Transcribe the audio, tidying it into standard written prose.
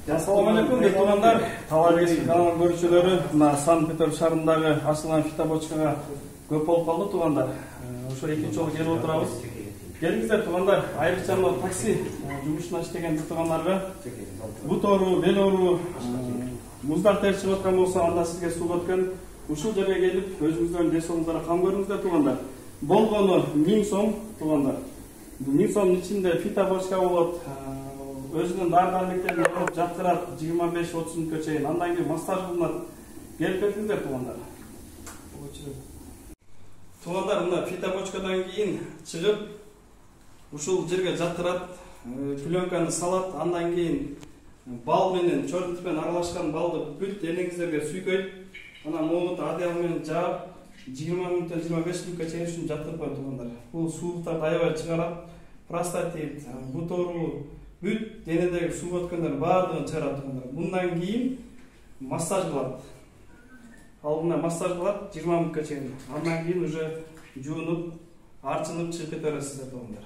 Assalamu alaikum, туугандар. Талабек каналынын көрүүчүлөрү, мына Санкт-Петербург шаарындагы ачылган фитобочкага көп болуп калды туугандар. Ошо экинчи жолу келип отурабыз. Келиңиздер туугандар, айрыкча мына такси жумушуна иштеген туугандарга бут оору, бел оору, муздар терс чыгып аткан болсо, анда сизге суу өткөн ушул жерге келип өзүңүздөрдүн десоңуздарга кам көрүңүздөр туугандар. Болгону 1000 сом туугандар. 1000 сомдун ичинде фитобочка болот. Өзүнүн дары-дармектерин алып жаттырат 25-30 мүнөткө чейин. Андан кийин массаж кылынат. Келип кетиңиздер туугандар. Туугандар, мына фитобочкадан кийин чыгып ушул жерге жаттырат, пленканы салат, андан кийин бал менен, чордут менен аралашкан балды бүт денеңиздерге сүйкөйт. Анан могут одеял менен жаап 20 мүнөттөн 25 мүнөткө чейин ушуну жаттырып коет туугандар. Бул сууктарды аябай чыгарат. Простатит, бут оору, бүт денедеги суу өткөндөр баардыгын чыгарат туугандар. Мындан кийин массаж кылат. Алдына массаж кылат 20 мүнөткө чейин. Андан кийин уже жуунуп, арчынып чыгып кете бересиздер туугандар.